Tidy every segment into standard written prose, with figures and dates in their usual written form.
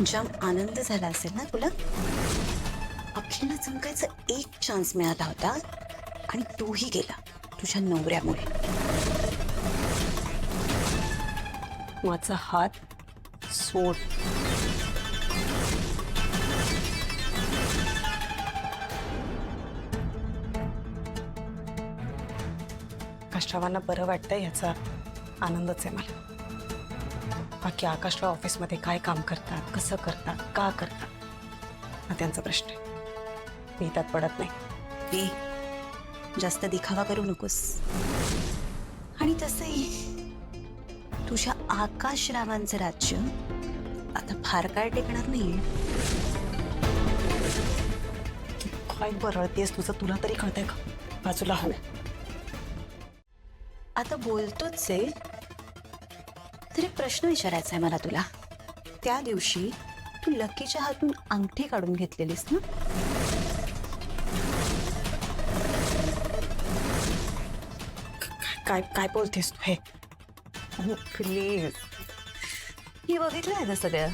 जाम आनंद झाला असेल ना तुला? अखिलला चमकायचा एक चान्स मिळाला होता आणि तोही गेला तुझ्या नवऱ्यामुळे. माझा हात सोड. आकाशरावांना बरं वाटतंय याचा आनंदच आहे मला. बाकी आकाशराव ऑफिसमध्ये काय काम करतात, कसं करतात, का करतात हा त्यांचा प्रश्न आहे. मी त्यात पडत नाही. जास्त दिखावा करू नकोस. आणि तसंही तुझ्या आकाशरावांचं राज्य आता फार काळ टेकणार नाहीये. काय बरळतेस, तुझं तुला तरी कळतंय का? बाजूला हवे. आता बोलतोच आहे तर एक प्रश्न विचारायचा आहे मला तुला. त्या दिवशी तू लकीच्या हातून अंगठी काढून घेतलेलीस ना? काय काय बोलतेस तू हे? प्लीज. हे बघितलं आहे ना सगळं.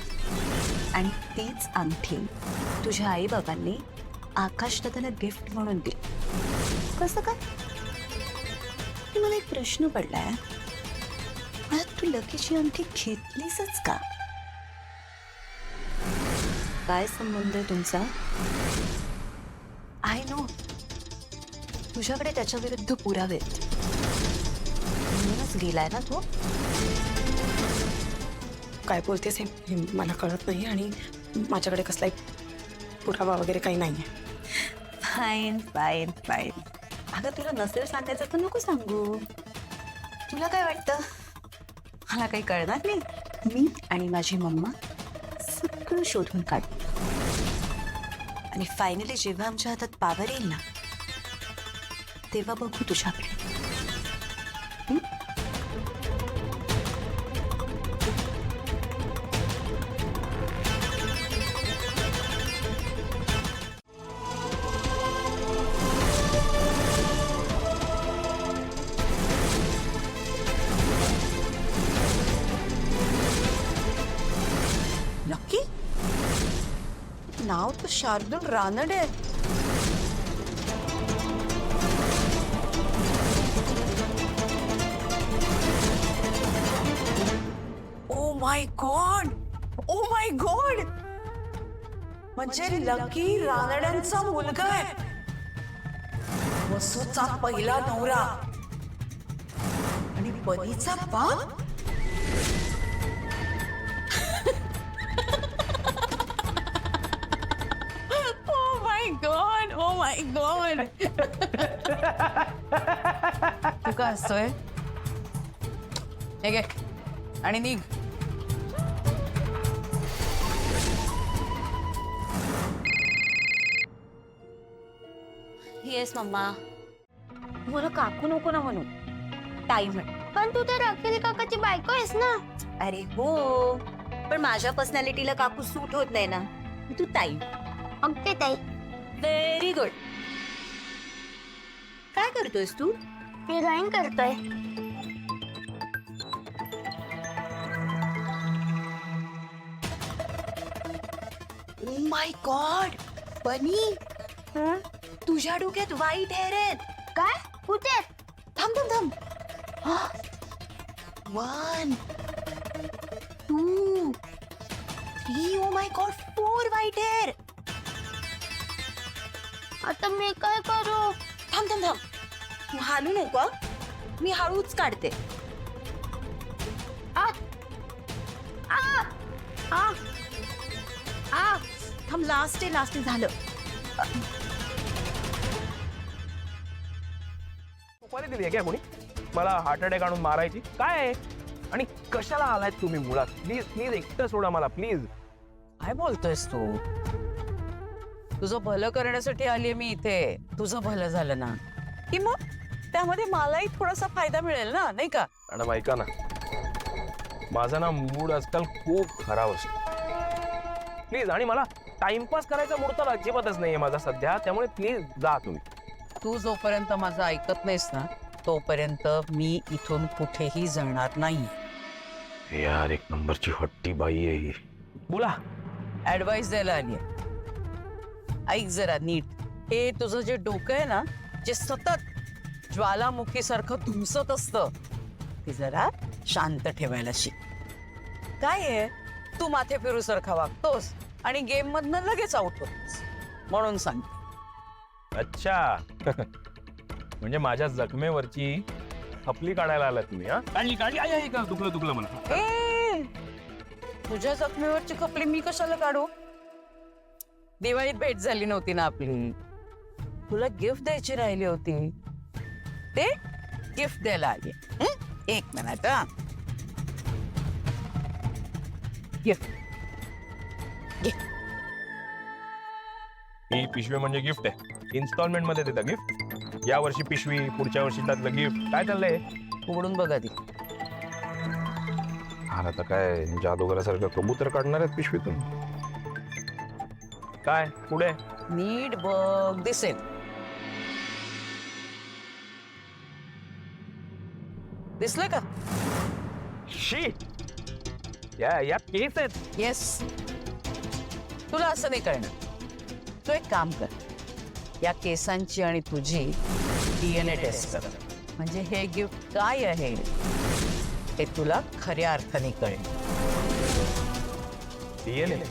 आणि तीच अंगठी तुझ्या आई बाबांनी आकाश दादाला गिफ्ट म्हणून दिली. कसं काय? मला एक प्रश्न पडलाय. तू लकीची अंगठी घेतलीसच का? काय संबंध आहे तुमचा? आय नो तुझ्याकडे त्याच्या विरुद्ध पुरावे आहेत. म्हणूनच गेलाय ना तू. काय बोलतेस हे मला कळत नाही आणि माझ्याकडे कसलाही पुरावा वगैरे काही नाहीये. Fine fine fine. अगं तुला नसेल सांगायचं तर नको सांगू. तुला काय वाटतं मला काही कळणार नाही? मी आणि माझी मम्मा सगळं शोधून काढू आणि फायनली जेव्हा आमच्या हातात पावर येईल ना तेव्हा बघू तुझ्याकडे. नक्की नाव तर Shardul Ranade. Oh my God, oh my God. म्हणजे लकी रानड्यांचा मुलगा आहे. वसूचा पहिला नवरा आणि परीचा बाप. God, oh my God. तू का हसतोय? हे घे आणि निघ. येस मम्मा. मला काकू नको ना म्हणू. टाइम आहे. पण तू तर अखिल काकाची बायको आहेस ना. अरे हो पण माझ्या पर्सनॅलिटीला काकू सूट होत नाही ना. तू ताई. अगदी ताई. Very good. काय करतोयस तू? मी ड्रॉइंग करतोय. ओ माय गॉड बनी. तुझ्या डोक्यात व्हाईट हेअर आहेत. काय? कुठे? थांब थांब थांब. 1 2 3. Oh my God 4 white hair. आता मी काय करू? थांब थांब थांब. तू हालू नको. मी हळूच काढते. आ आ आ आ. थांब. लास्ट आहे झालं. सुपारी दिली आहे क्या कोणी मला हार्ट अटॅक आणून मारायची? काय आहे आणि कशाला आलाय तुम्ही मुळात? प्लीज प्लीज एकटं सोडा मला प्लीज. काय बोलतोयस तू? तुझं भलं करण्यासाठी आली मी इथे. तुझं भलं झालं ना की मग त्यामध्ये मलाही थोडासा फायदा मिळेल ना, नाही का? मॅडम ऐका ना, माझा ना मूड आजकाल खूप खराब असतो प्लीज. आणि मला टाइमपास करायचा मूड तर अजिबातच नाहीये माझा सध्या. त्यामुळे प्लीज जा तुम्ही. तू जोपर्यंत माझं ऐकत नाहीस ना तोपर्यंत मी इथून कुठेही जाणार नाही. यार एक नंबरची हट्टी बाई आहे ही. बोला ऍडवाइस द्यायला आली ऐक जरा नीट. हे तुझं जे डोकं आहे ना, जे सतत ज्वालामुखी सारखं धुमसत असतं, ते जरा शांत ठेवायला शिक. काय आहे, तू माथे फिरू सारखा वागतोस आणि गेम मधनं लगेच आउट होतोस. म्हणून सांग. अच्छा. म्हणजे माझ्या जखमेवरची खपली काढायला आला तुम्ही? हा, काढली काढली. आई आई का दुखलं मला. ए, तुझ्या जखमेवरची खपली मी कशाला काढू? दिवाळीत भेट झाली नव्हती ना आपली? तुला गिफ्ट द्यायची राहिली होती, ते गिफ्ट द्यायला आली. एक मिनिट. गिफ्ट. ही पिशवी म्हणजे गिफ्ट आहे. इन्स्टॉलमेंट मध्ये देता गिफ्ट. या वर्षी पिशवी, पुढच्या वर्षी त्यातलं गिफ्ट. काय चाललंय? उघडून बघा ती. आता काय जादूगरासारखं कबूतर काढणार आहेत पिशवीतून? काय पुढे? नीट बघ, दिसेल. दिसलं का? शी, या केस आहेत. येस. तुला असं नाही कळणार. तू एक काम कर, या केसांची आणि तुझी DNA टेस्ट कर. म्हणजे हे गिफ्ट काय आहे ते तुला खऱ्या अर्थाने कळेल. DNA